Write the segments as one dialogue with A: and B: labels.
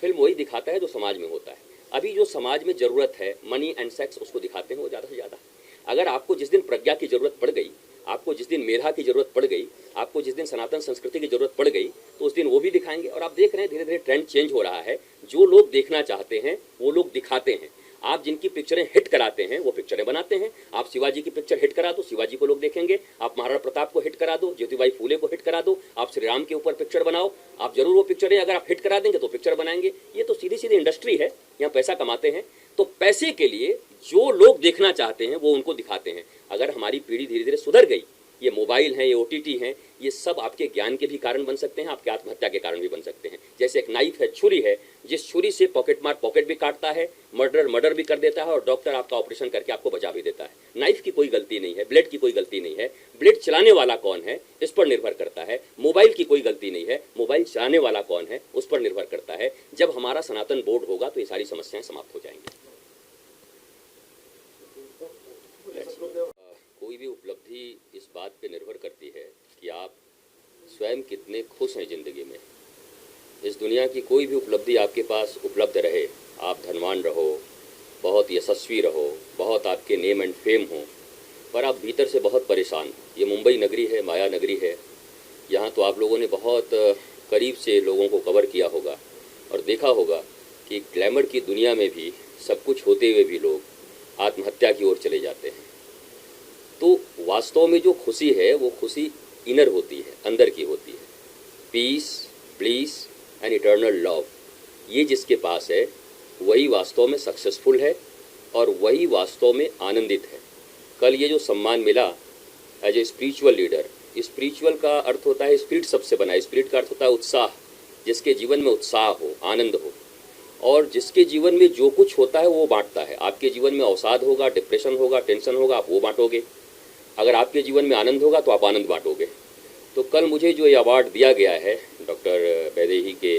A: Film वही दिखाता है जो समाज में होता है। अभी जो समाज में ज़रूरत है मनी एंड सेक्स, उसको दिखाते हैं वो ज़्यादा से ज़्यादा। अगर आपको जिस दिन प्रज्ञा की ज़रूरत पड़ गई, आपको जिस दिन मेधा की ज़रूरत पड़ गई, आपको जिस दिन सनातन संस्कृति की ज़रूरत पड़ गई, तो उस दिन वो भी दिखाएंगे। और आप देख रहे हैं धीरे धीरे ट्रेंड चेंज हो रहा है। जो लोग देखना चाहते हैं वो लोग दिखाते हैं। आप जिनकी पिक्चरें हिट कराते हैं वो पिक्चरें बनाते हैं। आप शिवाजी की पिक्चर हिट करा दो, शिवाजी को लोग देखेंगे। आप महाराणा प्रताप को हिट करा दो, ज्योतिबाई फूले को हिट करा दो। आप श्री राम के ऊपर पिक्चर बनाओ, आप जरूर वो पिक्चरें अगर आप हिट करा देंगे तो पिक्चर बनाएंगे। ये तो सीधी सीधी इंडस्ट्री है, यहाँ पैसा कमाते हैं। तो पैसे के लिए जो लोग देखना चाहते हैं वो उनको दिखाते हैं। अगर हमारी पीढ़ी धीरे धीरे सुधर गई, ये मोबाइल हैं, ये OTT हैं, ये सब आपके ज्ञान के भी कारण बन सकते हैं, आपके आत्महत्या के कारण भी बन सकते हैं। जैसे एक नाइफ है, छुरी है, जिस छुरी से पॉकेट मार पॉकेट भी काटता है, मर्डर भी कर देता है, और डॉक्टर आपका ऑपरेशन करके आपको बचा भी देता है। नाइफ की कोई गलती नहीं है, ब्लेड की कोई गलती नहीं है। ब्लेड चलाने वाला कौन है इस पर निर्भर करता है। मोबाइल की कोई गलती नहीं है, मोबाइल चलाने वाला कौन है उस पर निर्भर करता है। जब हमारा सनातन बोर्ड होगा तो ये सारी समस्याएं समाप्त हो जाएंगी। कोई भी उपलब्धि इस बात पे निर्भर करती है कि आप स्वयं कितने खुश हैं ज़िंदगी में। इस दुनिया की कोई भी उपलब्धि आपके पास उपलब्ध रहे, आप धनवान रहो, बहुत यशस्वी रहो, बहुत आपके नेम एंड फेम हो, पर आप भीतर से बहुत परेशान। ये मुंबई नगरी है, माया नगरी है। यहाँ तो आप लोगों ने बहुत करीब से लोगों को कवर किया होगा और देखा होगा कि ग्लैमर की दुनिया में भी सब कुछ होते हुए भी लोग आत्महत्या की ओर चले जाते हैं। तो वास्तव में जो खुशी है वो खुशी इनर होती है, अंदर की होती है। Peace, bliss and eternal love, ये जिसके पास है वही वास्तव में सक्सेसफुल है और वही वास्तव में आनंदित है। कल ये जो सम्मान मिला as a spiritual leader, spiritual का अर्थ होता है स्पिरिट सबसे बना, स्पिरिट का अर्थ होता है उत्साह। जिसके जीवन में उत्साह हो, आनंद हो, और जिसके जीवन में जो कुछ होता है वो बांटता है। आपके जीवन में अवसाद होगा, डिप्रेशन होगा, टेंशन होगा, आप वो बांटोगे। अगर आपके जीवन में आनंद होगा तो आप आनंद बांटोगे। तो कल मुझे जो ये अवार्ड दिया गया है डॉक्टर वैदेही के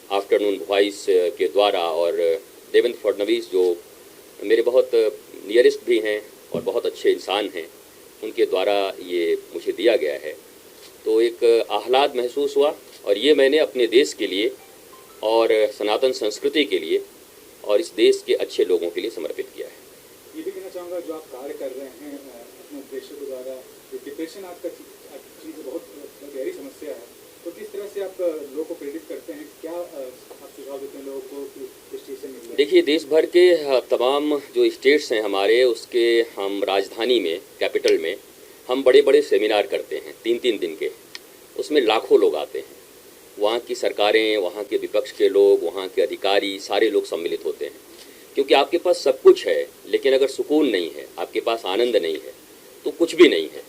A: आफ्टरनून वॉइस के द्वारा, और देवेंद्र फडणवीस जो मेरे बहुत नियरेस्ट भी हैं और बहुत अच्छे इंसान हैं, उनके द्वारा ये मुझे दिया गया है, तो एक आह्लाद महसूस हुआ। और ये मैंने अपने देश के लिए और सनातन संस्कृति के लिए और इस देश के अच्छे लोगों के लिए समर्पित किया है।
B: ये भी कहना चाहूँगा जो आप कार्य कर रहे हैं अपने उद्देश्य के द्वारा, डिप्रेशन आपका चीज़ बहुत गहरी समस्या है, तो किस तरह से आप लोगों को प्रेरित करते हैं, क्या आप सुझाव देते हैं लोगों को कि इस चीज़ से निकलें?
A: देखिए, देश भर के तमाम जो स्टेट्स हैं हमारे, उसके हम राजधानी में, कैपिटल में, हम बड़े बड़े सेमिनार करते हैं 3-3 दिन के। उसमें लाखों लोग आते हैं। वहाँ की सरकारें, वहाँ के विपक्ष के लोग, वहाँ के अधिकारी, सारे लोग सम्मिलित होते हैं। क्योंकि आपके पास सब कुछ है, लेकिन अगर सुकून नहीं है, आपके पास आनंद नहीं है, तो कुछ भी नहीं है।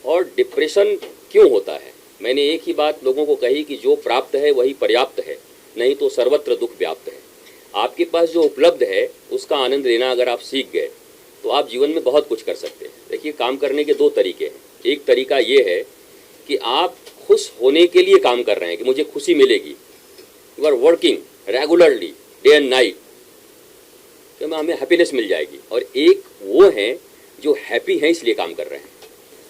A: और डिप्रेशन क्यों होता है? मैंने एक ही बात लोगों को कही कि जो प्राप्त है वही पर्याप्त है, नहीं तो सर्वत्र दुख व्याप्त है। आपके पास जो उपलब्ध है उसका आनंद लेना अगर आप सीख गए तो आप जीवन में बहुत कुछ कर सकते हैं। देखिए, काम करने के 2 तरीके हैं। एक तरीका ये है कि आप खुश होने के लिए काम कर रहे हैं कि मुझे खुशी मिलेगी। You are working regularly day and night, तो हमें हैप्पीनेस मिल जाएगी। और एक वो हैं जो हैप्पी हैं इसलिए काम कर रहे हैं।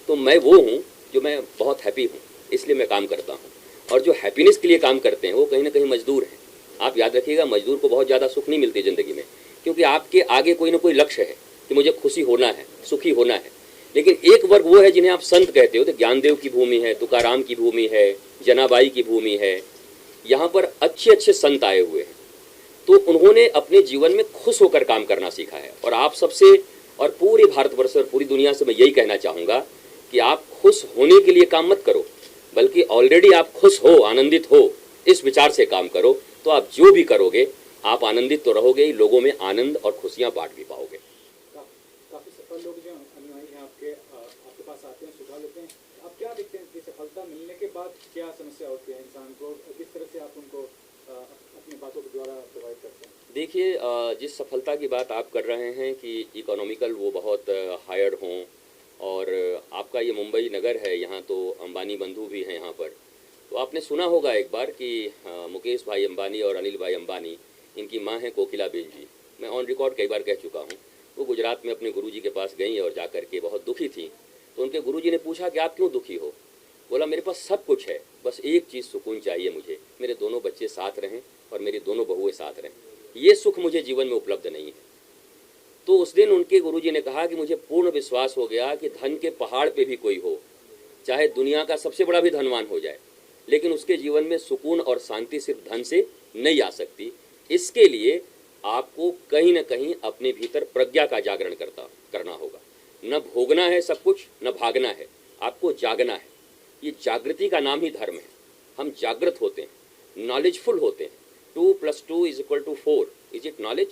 A: तो मैं वो हूँ जो मैं बहुत हैप्पी हूँ इसलिए मैं काम करता हूँ। और जो हैप्पीनेस के लिए काम करते हैं वो कहीं ना कहीं मजदूर हैं। आप याद रखिएगा, मजदूर को बहुत ज़्यादा सुख नहीं मिलती ज़िंदगी में, क्योंकि आपके आगे कोई ना कोई लक्ष्य है कि मुझे खुशी होना है, सुखी होना है। लेकिन एक वर्ग वो है जिन्हें आप संत कहते हो। तो ज्ञानदेव की भूमि है, तुकाराम की भूमि है, जनाबाई की भूमि है। यहाँ पर अच्छे अच्छे संत आए हुए हैं, तो उन्होंने अपने जीवन में खुश होकर काम करना सीखा है। और आप सबसे और पूरे भारतवर्ष और पूरी दुनिया से मैं यही कहना चाहूँगा कि आप खुश होने के लिए काम मत करो, बल्कि ऑलरेडी आप खुश हो, आनंदित हो, इस विचार से काम करो। तो आप जो भी करोगे आप आनंदित तो रहोगे, लोगों में आनंद और खुशियाँ बांट भी पाओगे।
B: काफ़ी सफल लोग जो अनुयायी हैं आपके पास आते हैं, सुझाव लेते हैं, आप क्या देखते हैं कि सफलता मिलने के बाद क्या समस्या होती है इंसान को, किस तरह से आप उनको अपनी बातों के द्वारा प्रोवाइड करते हैं?
A: देखिए, जिस सफलता की बात आप कर रहे हैं कि इकोनॉमिकल वो बहुत हायर्ड हों, और आपका ये मुंबई नगर है, यहाँ तो अंबानी बंधु भी हैं यहाँ पर। तो आपने सुना होगा एक बार कि मुकेश भाई अंबानी और अनिल भाई अंबानी, इनकी माँ हैं कोकिलाबेन जी। मैं ऑन रिकॉर्ड कई बार कह चुका हूँ। वो गुजरात में अपने गुरुजी के पास गई और जाकर के बहुत दुखी थी। तो उनके गुरुजी ने पूछा कि आप क्यों दुखी हो? बोला मेरे पास सब कुछ है, बस एक चीज़ सुकून चाहिए मुझे, मेरे दोनों बच्चे साथ रहें और मेरी दोनों बहुएं साथ रहें, ये सुख मुझे जीवन में उपलब्ध नहीं है। तो उस दिन उनके गुरुजी ने कहा कि मुझे पूर्ण विश्वास हो गया कि धन के पहाड़ पे भी कोई हो, चाहे दुनिया का सबसे बड़ा भी धनवान हो जाए, लेकिन उसके जीवन में सुकून और शांति सिर्फ धन से नहीं आ सकती। इसके लिए आपको कहीं ना कहीं अपने भीतर प्रज्ञा का जागरण करना होगा। न भोगना है सब कुछ, न भागना है, आपको जागना है। ये जागृति का नाम ही धर्म है। हम जागृत होते हैं, नॉलेजफुल होते हैं। 2 + 2 = 4, इज इट नॉलेज?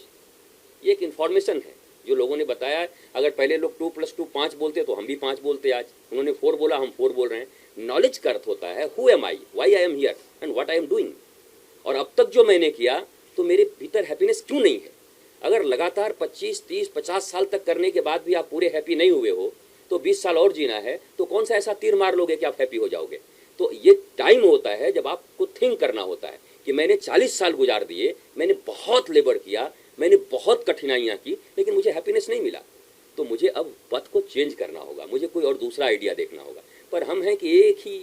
A: ये एक इन्फॉर्मेशन है जो लोगों ने बताया है। अगर पहले लोग 2 + 2 5 बोलते तो हम भी 5 बोलते आज। उन्होंने 4 बोला, हम 4 बोल रहे हैं। नॉलेज का अर्थ होता है who am I, why I am here and what I am doing. और अब तक जो मैंने किया तो मेरे भीतर हैप्पीनेस क्यों नहीं है? अगर लगातार 25, 30, 50 साल तक करने के बाद भी आप पूरे हैप्पी नहीं हुए हो तो 20 साल और जीना है, तो कौन सा ऐसा तीर मार लोगे कि आप हैप्पी हो जाओगे? तो ये टाइम होता है जब आपको थिंक करना होता है कि मैंने 40 साल गुजार दिए, मैंने बहुत लेबर किया, मैंने बहुत कठिनाइयाँ की, लेकिन मुझे हैप्पीनेस नहीं मिला। तो मुझे अब पथ को चेंज करना होगा, मुझे कोई और दूसरा आइडिया देखना होगा। पर हम हैं कि एक ही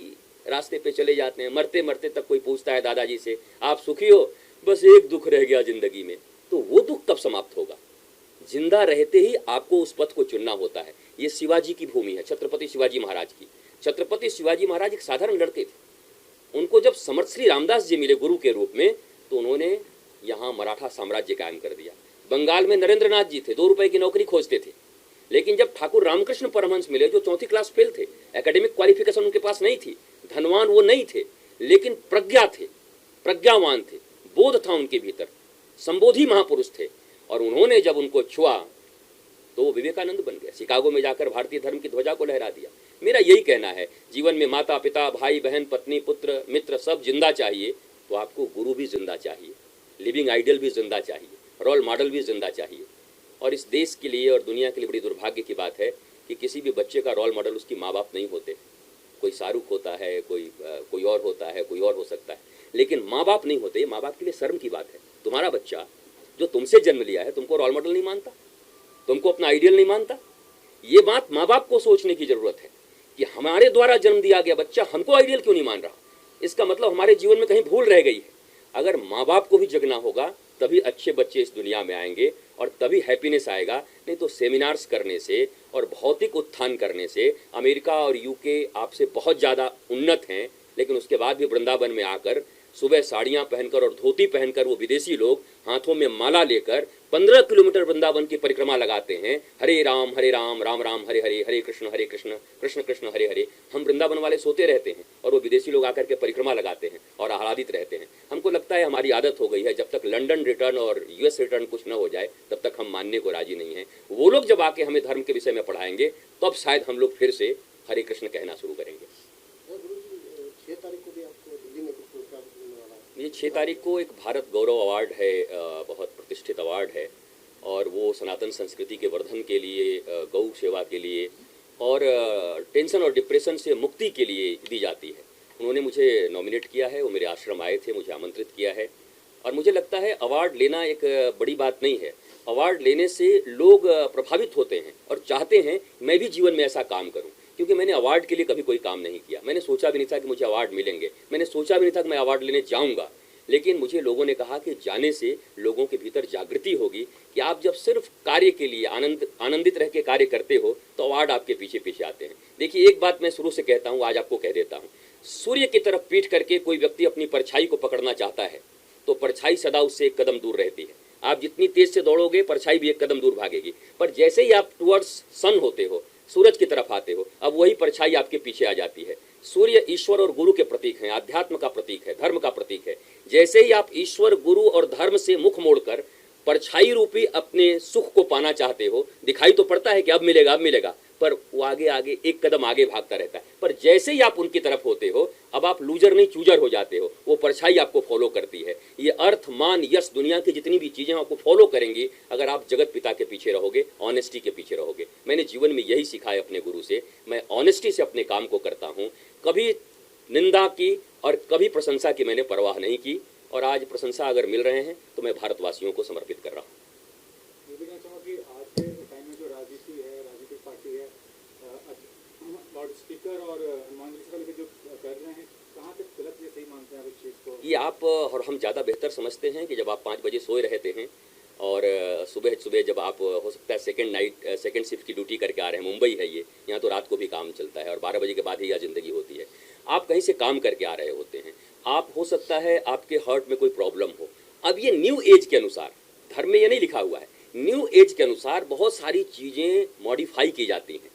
A: रास्ते पे चले जाते हैं। मरते मरते तक कोई पूछता है दादाजी से आप सुखी हो? बस एक दुख रह गया जिंदगी में। तो वो दुख कब समाप्त होगा? जिंदा रहते ही आपको उस पथ को चुनना होता है। ये शिवाजी की भूमि है, छत्रपति शिवाजी महाराज की। छत्रपति शिवाजी महाराज एक साधारण लड़के थे। उनको जब समर्थ श्री रामदास जी मिले गुरु के रूप में तो उन्होंने यहाँ मराठा साम्राज्य कायम कर दिया। बंगाल में नरेंद्र नाथ जी थे, 2 रुपए की नौकरी खोजते थे। लेकिन जब ठाकुर रामकृष्ण परमहंस मिले जो 4th क्लास फेल थे, एकेडमिक क्वालिफिकेशन उनके पास नहीं थी, धनवान वो नहीं थे, लेकिन प्रज्ञा थे, प्रज्ञावान थे, बोध था उनके भीतर, संबोधि महापुरुष थे। और उन्होंने जब उनको छुआ तो वो विवेकानंद बन गए। शिकागो में जाकर भारतीय धर्म की ध्वजा को लहरा दिया। मेरा यही कहना है, जीवन में माता पिता, भाई बहन, पत्नी, पुत्र, मित्र सब जिंदा चाहिए तो आपको गुरु भी जिंदा चाहिए, लिविंग आइडियल भी जिंदा चाहिए, रोल मॉडल भी जिंदा चाहिए। और इस देश के लिए और दुनिया के लिए बड़ी दुर्भाग्य की बात है कि किसी भी बच्चे का रोल मॉडल उसकी माँ बाप नहीं होते। कोई शाहरुख होता है, कोई और होता है, कोई और हो सकता है, लेकिन माँ बाप नहीं होते। माँ बाप के लिए शर्म की बात है। तुम्हारा बच्चा जो तुमसे जन्म लिया है तुमको रोल मॉडल नहीं मानता, तुमको अपना आइडियल नहीं मानता। ये बात माँ बाप को सोचने की जरूरत है कि हमारे द्वारा जन्म दिया गया बच्चा हमको आइडियल क्यों नहीं मान रहा। इसका मतलब हमारे जीवन में कहीं भूल रह गई है। अगर माँ बाप को भी जगना होगा तभी अच्छे बच्चे इस दुनिया में आएंगे और तभी हैप्पीनेस आएगा। नहीं तो सेमिनार्स करने से और भौतिक उत्थान करने से, अमेरिका और यूके आपसे बहुत ज़्यादा उन्नत हैं, लेकिन उसके बाद भी वृंदावन में आकर सुबह साड़ियाँ पहनकर और धोती पहनकर वो विदेशी लोग हाथों में माला लेकर 15 किलोमीटर वृंदावन की परिक्रमा लगाते हैं। हरे राम राम राम हरे हरे, हरे कृष्ण कृष्ण कृष्ण हरे हरे। हम वृंदावन वाले सोते रहते हैं और वो विदेशी लोग आकर के परिक्रमा लगाते हैं और आह्लादित रहते हैं। हमको लगता है हमारी आदत हो गई है, जब तक लंदन रिटर्न और यूएस रिटर्न कुछ न हो जाए तब तक हम मानने को राजी नहीं हैं। वो लोग जब आके हमें धर्म के विषय में पढ़ाएंगे तब शायद हम लोग फिर से हरे कृष्ण कहना शुरू करेंगे। 6 तारीख को एक भारत गौरव अवार्ड है, बहुत प्रतिष्ठित अवार्ड है, और वो सनातन संस्कृति के वर्धन के लिए, गौ सेवा के लिए और टेंशन और डिप्रेशन से मुक्ति के लिए दी जाती है। उन्होंने मुझे नॉमिनेट किया है, वो मेरे आश्रम आए थे, मुझे आमंत्रित किया है। और मुझे लगता है अवार्ड लेना एक बड़ी बात नहीं है। अवार्ड लेने से लोग प्रभावित होते हैं और चाहते हैं मैं भी जीवन में ऐसा काम करूं। क्योंकि मैंने अवार्ड के लिए कभी कोई काम नहीं किया, मैंने सोचा भी नहीं था कि मुझे अवार्ड मिलेंगे, मैंने सोचा भी नहीं था कि मैं अवार्ड लेने जाऊंगा। लेकिन मुझे लोगों ने कहा कि जाने से लोगों के भीतर जागृति होगी कि आप जब सिर्फ कार्य के लिए आनंदित रह के कार्य करते हो तो अवार्ड आपके पीछे पीछे आते हैं। देखिए, एक बात मैं शुरू से कहता हूँ, आज आपको कह देता हूँ, सूर्य की तरफ पीठ करके कोई व्यक्ति अपनी परछाई को पकड़ना चाहता है तो परछाई सदा उससे एक कदम दूर रहती है। आप जितनी तेज से दौड़ोगे परछाई भी एक कदम दूर भागेगी। पर जैसे ही आप टुवर्ड्स सन होते हो, सूरज की तरफ आते हो, अब वही परछाई आपके पीछे आ जाती है। सूर्य ईश्वर और गुरु के प्रतीक हैं, आध्यात्म का प्रतीक है, धर्म का प्रतीक है। जैसे ही आप ईश्वर, गुरु और धर्म से मुख मोड़कर परछाई रूपी अपने सुख को पाना चाहते हो, दिखाई तो पड़ता है कि अब मिलेगा अब मिलेगा, पर वो आगे आगे एक कदम आगे भागता रहता है। पर जैसे ही आप उनकी तरफ होते हो, अब आप लूजर नहीं चूजर हो जाते हो, वो परछाई आपको फॉलो करती है। ये अर्थ, मान, यश, दुनिया की जितनी भी चीजें आपको फॉलो करेंगी अगर आप जगत पिता के पीछे रहोगे, ऑनेस्टी के पीछे रहोगे। मैंने जीवन में यही सीखा है अपने गुरु से। मैं ऑनेस्टी से अपने काम को करता हूँ, कभी निंदा की और कभी प्रशंसा की मैंने परवाह नहीं की। और आज प्रशंसा अगर मिल रहे हैं तो मैं भारतवासियों को समर्पित कर रहा हूँ।
B: ये भी कहना चाहूँगा कि आज के टाइम में जो राजनीति है, राजनीतिक पार्टी है, लॉर्ड स्पीकर अंबेडकर और हनुमान चालीसा को लेकर जो कर रहे हैं, कहाँ तक गलत या सही मानते हैं आप इस चीज़ को?
A: ये आप और हम ज़्यादा बेहतर समझते हैं कि जब आप 5 बजे सोए रहते हैं और सुबह सुबह जब आप हो सकता है सेकंड शिफ्ट की ड्यूटी करके आ रहे हैं, मुंबई है ये, यहाँ तो रात को भी काम चलता है और 12 बजे के बाद ही यह ज़िंदगी होती है। आप कहीं से काम करके आ रहे होते हैं, आप हो सकता है आपके हार्ट में कोई प्रॉब्लम हो। अब ये न्यू एज के अनुसार, धर्म में ये नहीं लिखा हुआ है, न्यू एज के अनुसार बहुत सारी चीज़ें मॉडिफाई की जाती हैं,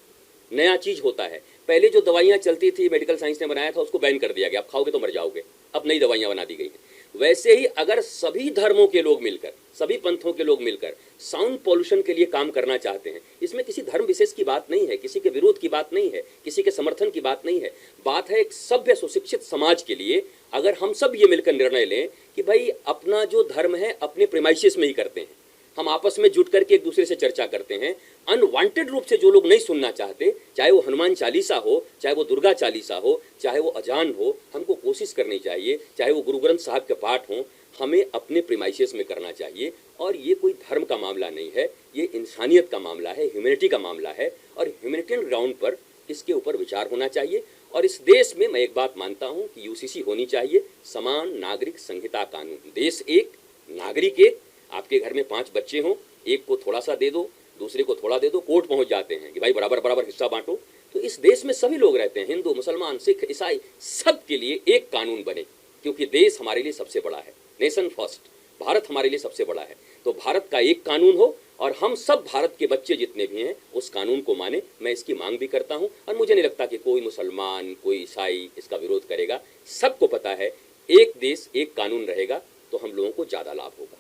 A: नया चीज़ होता है। पहले जो दवाइयाँ चलती थी, मेडिकल साइंस ने बनाया था, उसको बैन कर दिया गया, आप खाओगे तो मर जाओगे, अब नई दवाइयाँ बना दी गई हैं। वैसे ही अगर सभी धर्मों के लोग मिलकर, सभी पंथों के लोग मिलकर साउंड पॉल्यूशन के लिए काम करना चाहते हैं, इसमें किसी धर्म विशेष की बात नहीं है, किसी के विरोध की बात नहीं है, किसी के समर्थन की बात नहीं है। बात है एक सभ्य सुशिक्षित समाज के लिए अगर हम सब ये मिलकर निर्णय लें कि भाई अपना जो धर्म है अपने प्रेमाइसिस में ही करते हैं, हम आपस में जुट करके एक दूसरे से चर्चा करते हैं। अनवांटेड रूप से जो लोग नहीं सुनना चाहते, चाहे वो हनुमान चालीसा हो, चाहे वो दुर्गा चालीसा हो, चाहे वो अजान हो, हमको कोशिश करनी चाहिए, चाहे वो गुरु ग्रंथ साहब के पाठ हों, हमें अपने प्रीमाइसेस में करना चाहिए। और ये कोई धर्म का मामला नहीं है, ये इंसानियत का मामला है, ह्यूमैनिटी का मामला है और ह्यूमैनिटेरियन ग्राउंड पर इसके ऊपर विचार होना चाहिए। और इस देश में मैं एक बात मानता हूँ कि यूसीसी होनी चाहिए, समान नागरिक संहिता कानून। देश एक, नागरिक एक। आपके घर में 5 बच्चे हों, एक को थोड़ा सा दे दो, दूसरे को थोड़ा दे दो, कोर्ट पहुंच जाते हैं कि भाई बराबर बराबर हिस्सा बांटो। तो इस देश में सभी लोग रहते हैं, हिंदू, मुसलमान, सिख, ईसाई, सब के लिए एक कानून बने, क्योंकि देश हमारे लिए सबसे बड़ा है। नेशन फर्स्ट, भारत हमारे लिए सबसे बड़ा है। तो भारत का एक कानून हो और हम सब भारत के बच्चे जितने भी हैं उस कानून को माने। मैं इसकी मांग भी करता हूं और मुझे नहीं लगता कि कोई मुसलमान, कोई ईसाई इसका विरोध करेगा। सबको पता है एक देश एक कानून रहेगा तो हम लोगों को ज़्यादा लाभ होगा।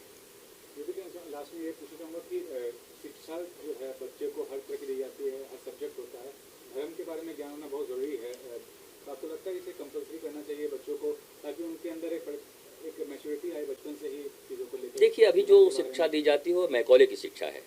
B: लास्ट में ये पूछना चाहूँगा कि शिक्षा जो है बच्चे को हर तरह की दी जाती है, हर सब्जेक्ट होता है, धर्म के बारे में ज्ञान होना बहुत ज़रूरी है। तो आपको लगता है इसे कंपलसरी करना चाहिए बच्चों को, ताकि उनके अंदर एक मैच्योरिटी आए बचपन से ही चीज़ों को लेकर?
A: देखिए, अभी जो शिक्षा दी जाती है वो मैकॉले की शिक्षा है,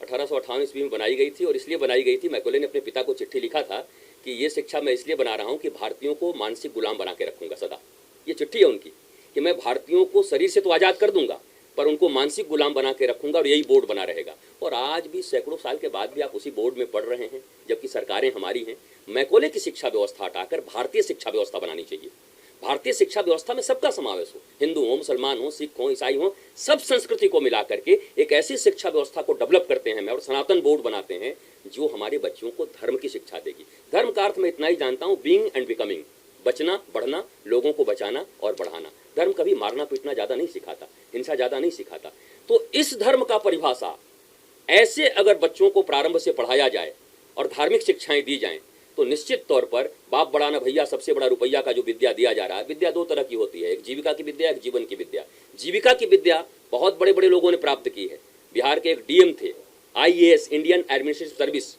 A: 1858 ईस्वी में बनाई गई थी और इसलिए बनाई गई थी, मैकॉले ने अपने पिता को चिट्ठी लिखा था कि ये शिक्षा मैं इसलिए बना रहा हूँ कि भारतीयों को मानसिक गुलाम बना के रखूँगा सदा। ये चिट्ठी है उनकी कि मैं भारतीयों को शरीर से तो आज़ाद कर दूंगा पर उनको मानसिक गुलाम बना के रखूंगा और यही बोर्ड बना रहेगा। और आज भी सैकड़ों साल के बाद भी आप उसी बोर्ड में पढ़ रहे हैं, जबकि सरकारें हमारी हैं। मैकॉले की शिक्षा व्यवस्था हटाकर भारतीय शिक्षा व्यवस्था बनानी चाहिए। भारतीय शिक्षा व्यवस्था में सबका समावेश हो, हिंदू हो, मुसलमान हो, सिख हो, ईसाई हो, सब संस्कृति को मिला करके एक ऐसी शिक्षा व्यवस्था को डेवलप करते हैं और सनातन बोर्ड बनाते हैं जो हमारे बच्चों को धर्म की शिक्षा देगी। धर्म का अर्थ मैं इतना ही जानता हूँ, बीइंग एंड बिकमिंग, बचना, बढ़ना, लोगों को बचाना और बढ़ाना। धर्म कभी मारना पीटना ज़्यादा नहीं सिखाता, हिंसा ज़्यादा नहीं सिखाता। तो इस धर्म का परिभाषा ऐसे अगर बच्चों को प्रारंभ से पढ़ाया जाए और धार्मिक शिक्षाएं दी जाएं तो निश्चित तौर पर बाप बड़ा ना भैया सबसे बड़ा रुपया का जो विद्या दिया जा रहा है, विद्या 2 तरह की होती है, एक जीविका की विद्या, एक जीवन की विद्या। जीविका की विद्या बहुत बड़े बड़े लोगों ने प्राप्त की है। बिहार के एक डीएम थे, IAS, इंडियन एडमिनिस्ट्रेटिव सर्विस,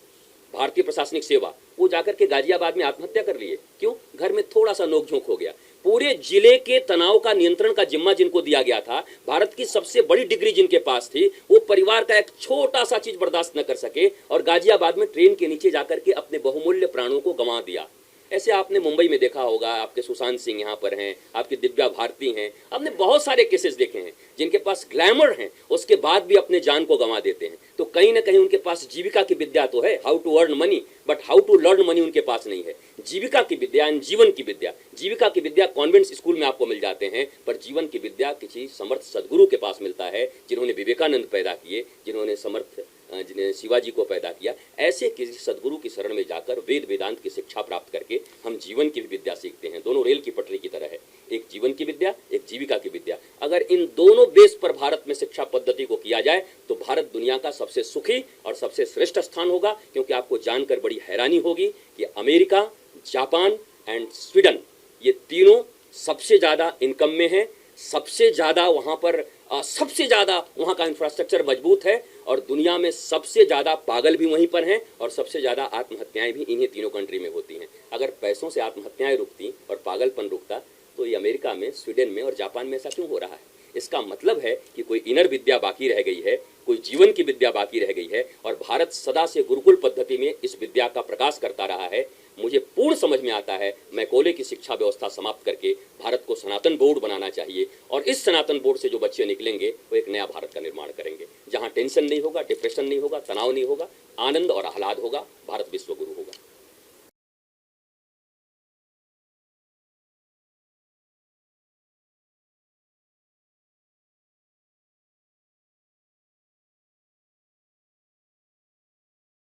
A: भारतीय प्रशासनिक सेवा, वो जाकर के गाजियाबाद में आत्महत्या कर लिए। क्यों? घर में थोड़ा सा नोकझोंक हो गया। पूरे जिले के तनाव का नियंत्रण का जिम्मा जिनको दिया गया था, भारत की सबसे बड़ी डिग्री जिनके पास थी, वो परिवार का एक छोटा सा चीज बर्दाश्त न कर सके और गाजियाबाद में ट्रेन के नीचे जाकर के अपने बहुमूल्य प्राणों को गंवा दिया। ऐसे आपने मुंबई में देखा होगा, आपके सुशांत सिंह यहाँ पर हैं, आपकी दिव्या भारती हैं, आपने बहुत सारे केसेस देखे हैं जिनके पास ग्लैमर हैं, उसके बाद भी अपने जान को गंवा देते हैं। तो कहीं ना कहीं उनके पास जीविका की विद्या तो है, how to earn money, but how to learn money उनके पास नहीं है। जीविका की विद्या, जीवन की विद्या, जीविका की विद्या कॉन्वेंट स्कूल में आपको मिल जाते हैं, पर जीवन की विद्या किसी समर्थ सदगुरु के पास मिलता है, जिन्होंने विवेकानंद पैदा किए, जिन्हें शिवाजी को पैदा किया। ऐसे किसी सदगुरु की शरण में जाकर वेद वेदांत की शिक्षा प्राप्त करके हम जीवन की भी विद्या सीखते हैं। दोनों रेल की पटरी की तरह है, एक जीवन की विद्या, एक जीविका की विद्या। अगर इन दोनों बेस पर भारत में शिक्षा पद्धति को किया जाए तो भारत दुनिया का सबसे सुखी और सबसे श्रेष्ठ स्थान होगा। क्योंकि आपको जानकर बड़ी हैरानी होगी कि अमेरिका, जापान एंड स्वीडन, ये तीनों सबसे ज़्यादा इनकम में हैं, सबसे ज़्यादा वहाँ का इंफ्रास्ट्रक्चर मजबूत है और दुनिया में सबसे ज़्यादा पागल भी वहीं पर हैं और सबसे ज़्यादा आत्महत्याएं भी इन्हीं तीनों कंट्री में होती हैं। अगर पैसों से आत्महत्याएं रुकती और पागलपन रुकता तो ये अमेरिका में, स्वीडन में और जापान में ऐसा क्यों हो रहा है? इसका मतलब है कि कोई इनर विद्या बाकी रह गई है, कोई जीवन की विद्या बाकी रह गई है और भारत सदा से गुरुकुल पद्धति में इस विद्या का प्रकाश करता रहा है। मुझे पूर्ण समझ में आता है मैकॉले की शिक्षा व्यवस्था समाप्त करके भारत को सनातन बोर्ड बनाना चाहिए और इस सनातन बोर्ड से जो बच्चे निकलेंगे वो एक नया भारत का निर्माण करेंगे, जहाँ टेंशन नहीं होगा, डिप्रेशन नहीं होगा, तनाव नहीं होगा, आनंद और आह्लाद होगा। भारत विश्व गुरु होगा।